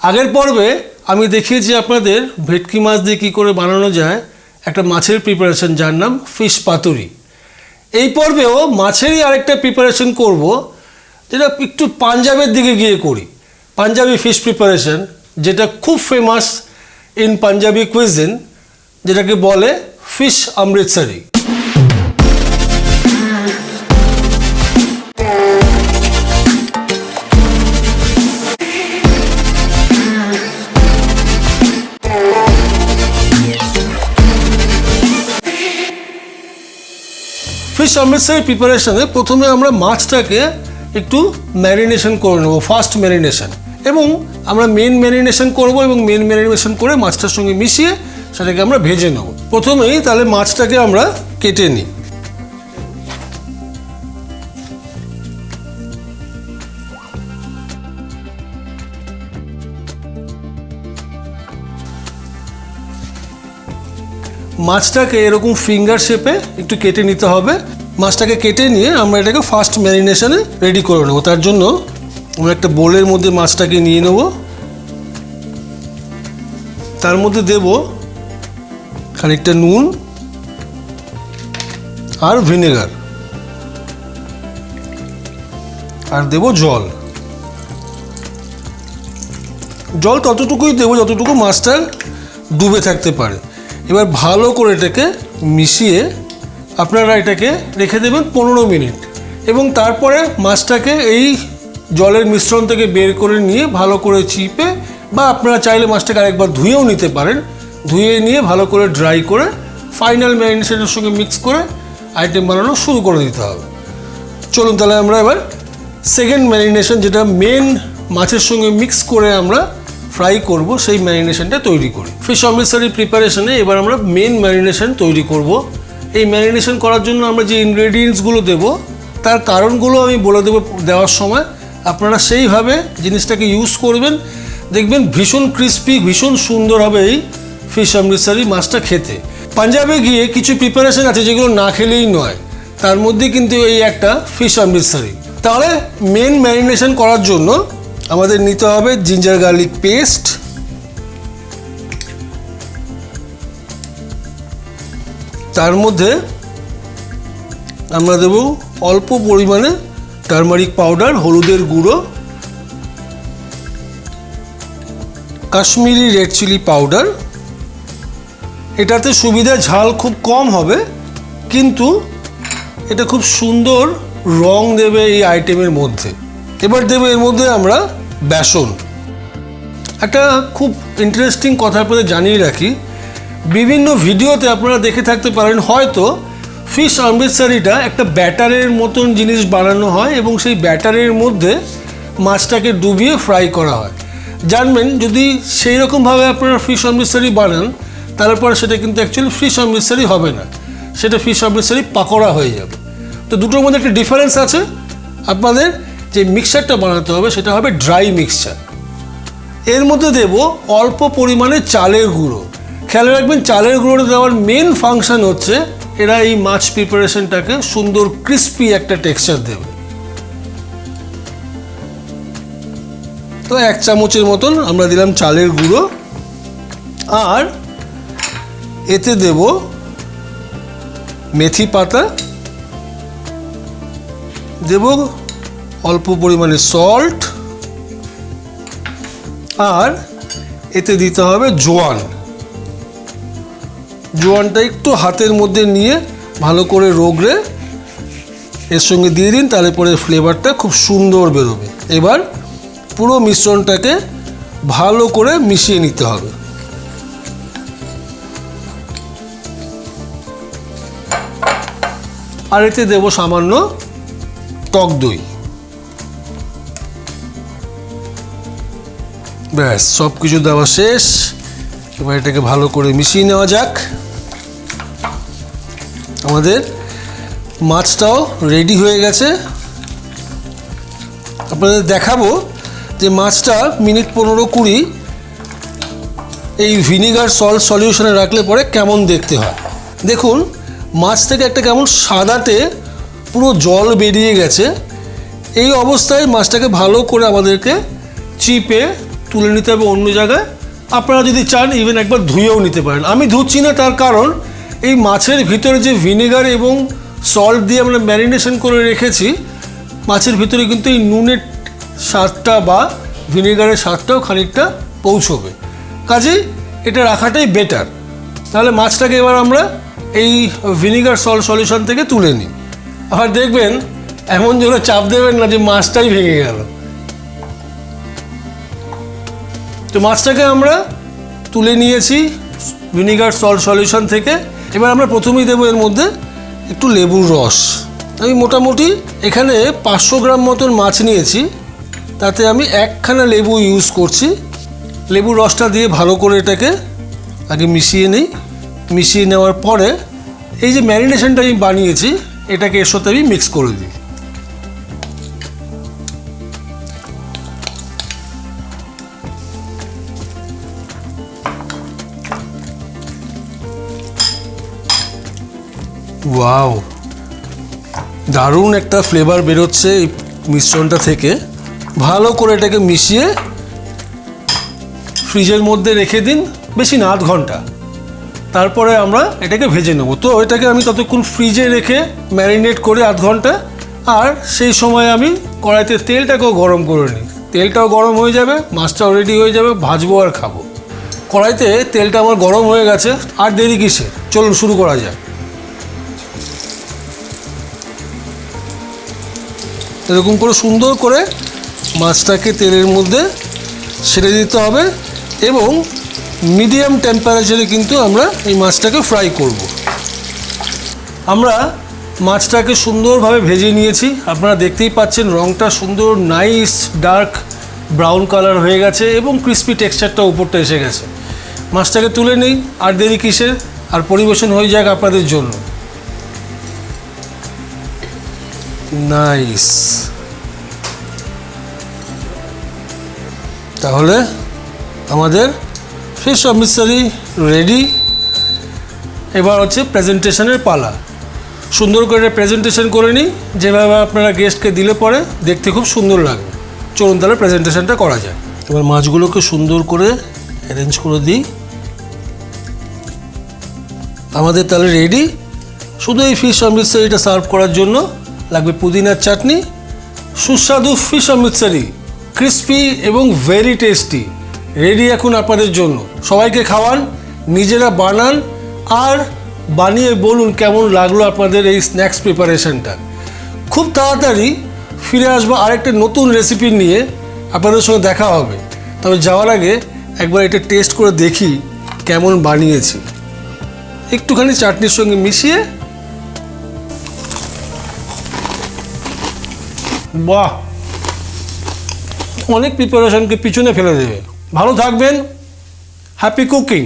আগের পর্বে আমি দেখিয়েছি আপনাদের ভেটকি মাছ দিয়ে কী করে বানানো যায় একটা মাছের প্রিপারেশন, যার নাম ফিশ পাতুরি। এই পর্বেও মাছেরই আরেকটা প্রিপারেশন করব, যেটা একটু পাঞ্জাবের দিকে গিয়ে করি। পাঞ্জাবি ফিশ প্রিপারেশন, যেটা খুব ফেমাস ইন পাঞ্জাবি কুইজিন, যেটাকে বলে ফিশ অমৃতসরি। ফিশ অমৃতসরি প্রিপারেশনে প্রথমে আমরা মাছটাকে একটু ম্যারিনেশন করে নেবো, ফার্স্ট ম্যারিনেশন, এবং আমরা মেন ম্যারিনেশন করব এবং মেন ম্যারিনেশন করে মাছটার সঙ্গে মিশিয়ে সেটাকে আমরা ভেজে নেব। প্রথমেই তাহলে মাছটাকে আমরা কেটে নিই। মাছটাকে এরকম ফিঙ্গার শেপে একটু কেটে নিতে হবে। মাছটাকে কেটে নিয়ে আমরা এটাকে ফার্স্ট ম্যারিনেশনে রেডি করে নেবো। তার জন্য আমরা একটা বোলের মধ্যে মাছটাকে নিয়ে নেব, তার মধ্যে দেব খানিকটা নুন আর ভিনেগার, আর দেব জল। জল ততটুকুই দেবো যতটুকু মাছটা ডুবে থাকতে পারে। এবার ভালো করে এটাকে মিশিয়ে আপনারা এটাকে রেখে দেবেন 15 মিনিট, এবং তারপরে মাছটাকে এই জলের মিশ্রণ থেকে বের করে নিয়ে ভালো করে চিপে, বা আপনারা চাইলে মাছটাকে আরেকবার ধুয়েও নিতে পারেন, ধুয়ে নিয়ে ভালো করে ড্রাই করে ফাইনাল ম্যারিনেশনের সঙ্গে মিক্স করে আইটেম বানানো শুরু করে দিতে হবে। চলুন তাহলে আমরা এবার সেকেন্ড ম্যারিনেশন, যেটা মেন মাছের সঙ্গে মিক্স করে আমরা ফ্রাই করব, সেই ম্যারিনেশনটা তৈরি করি। ফিশ অমৃতসরি প্রিপারেশনে এবার আমরা মেন ম্যারিনেশন তৈরি করব। এই ম্যারিনেশন করার জন্য আমরা যে ইনগ্রেডিয়েন্টসগুলো দেব তার কারণগুলো আমি বলে দেবো দেওয়ার সময়। আপনারা সেইভাবে জিনিসটাকে ইউজ করবেন, দেখবেন ভীষণ ক্রিস্পি, ভীষণ সুন্দর হবে এই ফিশ অমৃতসরি মাছটা খেতে। পাঞ্জাবে গিয়ে কিছু প্রিপারেশন আছে যেগুলো না খেলেই নয়, তার মধ্যে কিন্তু এই একটা ফিশ অমৃতসরি। তাহলে মেন ম্যারিনেশন করার জন্য আমাদের নিতে হবে জিঞ্জার গার্লিক পেস্ট, তার মধ্যে আমরা দেব অল্প পরিমাণে টারমারিক পাউডার, হলুদের গুঁড়ো, কাশ্মীরি রেড চিলি পাউডার। এটাতে সুবিধা ঝাল খুব কম হবে, কিন্তু এটা খুব সুন্দর রং দেবে এই আইটেমের মধ্যে। এবার দেবো এর মধ্যে আমরা বেসন। একটা খুব ইন্টারেস্টিং কথা আপনাদের জানিয়ে রাখি, বিভিন্ন ভিডিওতে আপনারা দেখে থাকতে পারেন হয়তো ফিশ অমৃতসরিটা একটা ব্যাটারের মতন জিনিস বানানো হয় এবং সেই ব্যাটারের মধ্যে মাছটাকে ডুবিয়ে ফ্রাই করা হয়। জানবেন যদি সেই রকমভাবে আপনারা ফিশ অমৃতসরি বানান তারপরে সেটা কিন্তু অ্যাকচুয়ালি ফিশ অমৃতসরি হবে না, সেটা ফিশ অমৃতসরি পাকোড়া হয়ে যাবে। তো দুটোর মধ্যে একটা ডিফারেন্স আছে। আপনাদের যে মিক্সচারটা বানাতে হবে সেটা হবে ড্রাই মিক্সচার। এর মধ্যে দেব অল্প পরিমাণে চালের গুঁড়ো। খেয়াল রাখবেন চালের গুঁড়োটা দেওয়ার মেন ফাংশন হচ্ছে এরা এই মাছ প্রিপারেশনটাকে সুন্দর ক্রিস্পি একটা টেক্সচার দেবে। তো 1 চামচের মতন আমরা দিলাম চালের গুঁড়ো, আর এতে দেব মেথি পাতা, দেব অল্প পরিমাণে সল্ট, আর এতে দিতে হবে জোয়ান। জোয়ানটা একটু হাতের মধ্যে নিয়ে ভালো করে রগড়ে এর সঙ্গে দিয়ে দিন, তাহলে পরে ফ্লেভারটা খুব সুন্দর বেরোবে। এবার পুরো মিশ্রণটাকে ভালো করে মিশিয়ে নিতে হবে। আর এতে দেব সামান্য টক দই। ব্যাস সব কিছু দেওয়া শেষ। এবার এটাকে ভালো করে মিশিয়ে নেওয়া যাক। আমাদের মাছটাও রেডি হয়ে গেছে। আপনাদের দেখাবো যে মাছটা মিনিট 15-20 এই ভিনিগার সল্ট সলিউশনে রাখলে পরে কেমন দেখতে হয়। দেখুন মাছ থেকে একটা কেমন সাদাটে পুরো জল বেরিয়ে গেছে। এই অবস্থায় মাছটাকে ভালো করে আমাদেরকে চিপে তুলে নিতে হবে অন্য জায়গায়। আপনারা যদি চান ইভেন একবার ধুয়েও নিতে পারেন। আমি ধুচ্ছি না, তার কারণ এই মাছের ভিতরে যে ভিনেগার এবং সল্ট দিয়ে আমরা ম্যারিনেশন করে রেখেছি, মাছের ভিতরে কিন্তু এই নুনের স্বাদটা বা ভিনেগারের স্বাদটাও খানিকটা পৌঁছবে, কাজেই এটা রাখাটাই বেটার। তাহলে মাছটাকে এবার আমরা এই ভিনেগার সল্ট সলিউশন থেকে তুলে নিই। আবার দেখবেন এমন জন্য চাপ দেবেন না যে মাছটাই ভেঙে গেল। তো মাছটাকে আমরা তুলে নিয়েছি ভিনেগার সল্ট সলিউশন থেকে। এবার আমরা প্রথমেই দেবো এর মধ্যে একটু লেবুর রস। আমি মোটামুটি এখানে 500 গ্রাম মতন মাছ নিয়েছি, তাতে আমি একখানা লেবু ইউজ করছি। লেবুর রসটা দিয়ে ভালো করে এটাকে আগে মিশিয়ে নিই। মিশিয়ে নেওয়ার পরে এই যে ম্যারিনেশনটা আমি বানিয়েছি এটাকে এর সাথে আমি মিক্স করে দিই। ওয়াও, দারুণ একটা ফ্লেভার বেরোচ্ছে এই মিশ্রণটা থেকে। ভালো করে এটাকে মিশিয়ে ফ্রিজের মধ্যে রেখে দিন, বেশি না 8 ঘন্টা। তারপরে আমরা এটাকে ভেজে নেব। তো এটাকে আমি ততক্ষণ ফ্রিজে রেখে ম্যারিনেট করে 8 ঘন্টা, আর সেই সময় আমি কড়াইতে তেলটাকেও গরম করে নিই। তেলটাও গরম হয়ে যাবে, মাছটাও রেডি হয়ে যাবে, ভাজবো আর খাবো। কড়াইতে তেলটা আমার গরম হয়ে গেছে, আর দেরি কিসের, চলুন শুরু করা যাক। এরকম করে সুন্দর করে মাছটাকে তেলের মধ্যে ছেড়ে দিতে হবে এবং মিডিয়াম টেম্পারেচারে কিন্তু আমরা এই মাছটাকে ফ্রাই করব। আমরা মাছটাকে সুন্দরভাবে ভেজে নিয়েছি, আপনারা দেখতেই পাচ্ছেন রঙটা সুন্দর নাইস ডার্ক ব্রাউন কালার হয়ে গেছে এবং ক্রিস্পি টেক্সচারটা উপরটা এসে গেছে। মাছটাকে তুলে নিই, আর দেরি কিসের, আর পরিবেশন হয়ে যাক আপনাদের জন্য। নাইস। তাহলে আমাদের ফিশ অমৃতসরি রেডি। এবার হচ্ছে প্রেজেন্টেশনের পালা। সুন্দর করে প্রেজেন্টেশন করে নিই, যেভাবে আপনারা গেস্টকে দিলে পরে দেখতে খুব সুন্দর লাগবে। চলুন তাহলে প্রেজেন্টেশনটা করা যায়। এবার মাছগুলোকে সুন্দর করে অ্যারেঞ্জ করে দিই। আমাদের তাহলে রেডি। শুধু এই ফিশ অমৃতসরিটা সার্ভ করার জন্য লাগবে পুদিনার চাটনি, সুস্বাদু ফিশ অমৃতসরি, ক্রিস্পি এবং ভেরি টেস্টি রেডি এখন আপনাদের জন্য। সবাইকে খাওয়ান, নিজেরা বানান, আর বানিয়ে বলুন কেমন লাগলো আপনাদের এই স্ন্যাক্স প্রিপারেশনটা। খুব তাড়াতাড়ি ফিরে আসবো আরেকটা নতুন রেসিপি নিয়ে, আপনাদের সঙ্গে দেখা হবে। তবে যাওয়ার আগে একবার এটা টেস্ট করে দেখি কেমন বানিয়েছি। একটুখানি চাটনির সঙ্গে মিশিয়ে, বাহ, অনেক প্রিপারেশনকে পিছনে ফেলে দেবে। ভালো থাকবেন, হ্যাপি কুকিং।